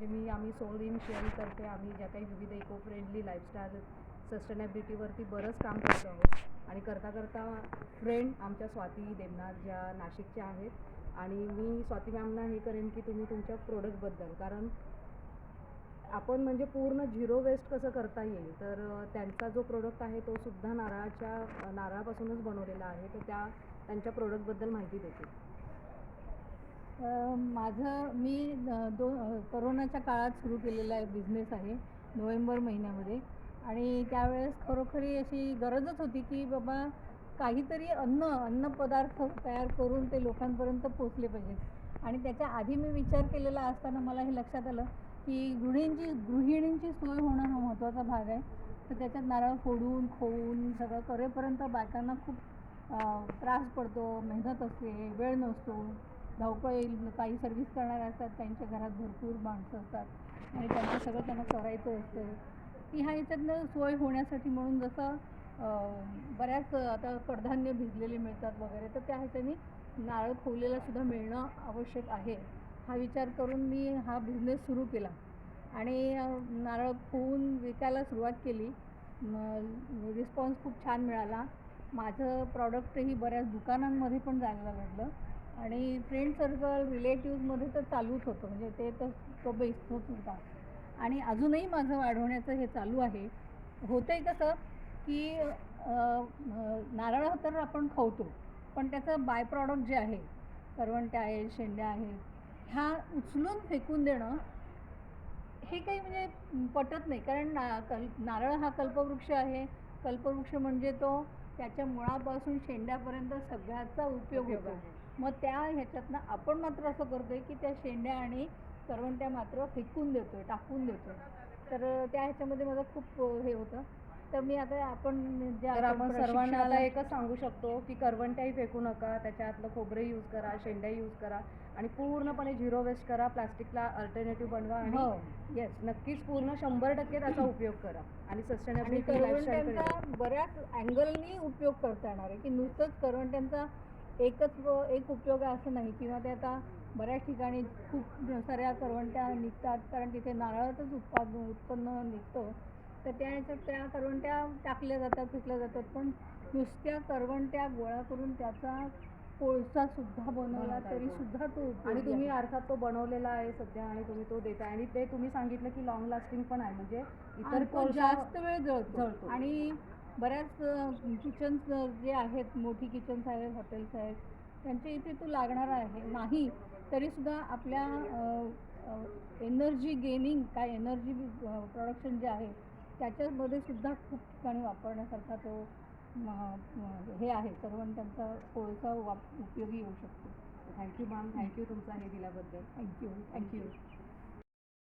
म्हणजे आम्ही soul in शेअरिंगतर्फे आम्ही ज्या काही विविध इको फ्रेंडली लाईफस्टाईल सस्टेनेबिलिटीवरती बरंच काम करत आहोत आणि करता करता फ्रेंड आमच्या स्वाती देवनाथ ज्या नाशिकच्या आहेत आणि मी स्वाती मॅमना हे करेन की तुम्ही तुमच्या प्रोडक्टबद्दल, कारण आपण म्हणजे पूर्ण झिरो वेस्ट कसं करता येईल, तर त्यांचा जो प्रोडक्ट आहे तो सुद्धा नारळापासूनच बनवलेला आहे, तर त्यांच्या प्रोडक्टबद्दल माहिती देते. मी कोरोनाच्या काळात सुरू केलेला एक बिझनेस आहे नोव्हेंबर महिन्यामध्ये, आणि त्यावेळेस खरोखरी अशी गरजच होती की बाबा काहीतरी अन्नपदार्थ तयार करून ते लोकांपर्यंत पोचले पाहिजेत. आणि त्याच्या आधी मी विचार केलेला असताना मला हे लक्षात आलं की गृहिणींची सोय होणं हा महत्त्वाचा भाग आहे. तर त्याच्यात नारळ फोडून खोवून सगळं करेपर्यंत बायकांना खूप त्रास पडतो, मेहनत असते, वेळ नसतो, धावपळ, काही सर्व्हिस करणारे असतात, त्यांच्या घरात भरपूर माणसं असतात आणि त्यांचं सगळं त्यांना करायचं असतं. की ह्याच्यातनं सोय होण्यासाठी म्हणून जसं बऱ्याच आता कडधान्य भिजलेले मिळतात वगैरे, तर त्या ह्याच्यानी नारळ खोवलेलासुद्धा मिळणं आवश्यक आहे हा विचार करून मी हा बिझनेस सुरू केला आणि नारळ खोवून विकायला सुरुवात केली. रिस्पॉन्स खूप छान मिळाला. माझं प्रॉडक्टही बऱ्याच दुकानांमध्ये पण जायला लागलं आणि फ्रेंड सर्कल रिलेटिव्हमध्ये तर चालूच होतं, म्हणजे ते तर तो बेसतोच होता. आणि अजूनही माझं वाढवण्याचं हे चालू आहे. होतं आहे कसं की नारळ तर आपण खवतो, पण त्याचं बाय प्रॉडक्ट जे आहे, करवंट्या आहेत, शेंड्या आहेत, ह्या उचलून फेकून देणं हे काही म्हणजे पटत नाही. कारण नारळ हा कल्पवृक्ष आहे. कल्पवृक्ष म्हणजे तो त्याच्या मुळापासून शेंड्यापर्यंत सगळ्याचा उपयोग होतो. मग त्या ह्याच्यातनं आपण मात्र असं करतोय की त्या शेंड्या आणि करवंट्या मात्र फेकून देतोय, टाकून देतोय. तर त्या ह्याच्यामध्ये माझं खूप हे होतं. तर मी आता आपण सर्वांना आता एकच सांगू शकतो की करवंट्याही फेकू नका, त्याच्यातलं खोबरे यूज करा, शेंड्या यूज करा आणि पूर्णपणे झिरो वेस्ट करा. प्लास्टिकला अल्टरनेटिव्ह बनवा आणि येस नक्कीच पूर्ण 100% त्याचा उपयोग करा आणि सस्टेनेबिलिटी करवंट्यांचा बऱ्याच अँगलनी उपयोग करता येणार आहे की नुसतंच करवंट्यांचा एक उपयोग आहे असं नाही. किंवा ते आता बऱ्याच ठिकाणी खूप साऱ्या करवंट्या निघतात कारण तिथे नारळाचंच उत्पन्न निघतं. तर त्या करवंट्या टाकल्या जातात, फेकल्या जातात, पण नुसत्या करवंट्या गोळा करून त्याचा कोळसासुद्धा बनवला तरी सुद्धा तो आणि तुम्ही अर्थात तो बनवलेला आहे सध्या आणि तुम्ही तो देताय आणि ते तुम्ही सांगितलं की लॉंग लास्टिंग पण आहे, म्हणजे इतर जास्त वेळ जळतो. आणि बऱ्याच किचन्स जे आहेत, मोठी किचन्स आहेत, हॉटेल्स आहेत, त्यांच्या इथे तो लागणारा आहे नाही तरीसुद्धा आपल्या एनर्जी गेनिंग काय एनर्जी प्रोडक्शन जे आहे त्याच्यामध्ये सुद्धा खूप ठिकाणी वापरण्यासारखा तो हे आहे. करवंट्यांचा कोळसा उपयोगी येऊ शकतो. थँक्यू मॅम, थँक्यू तुमचा हे दिल्याबद्दल. थँक्यू.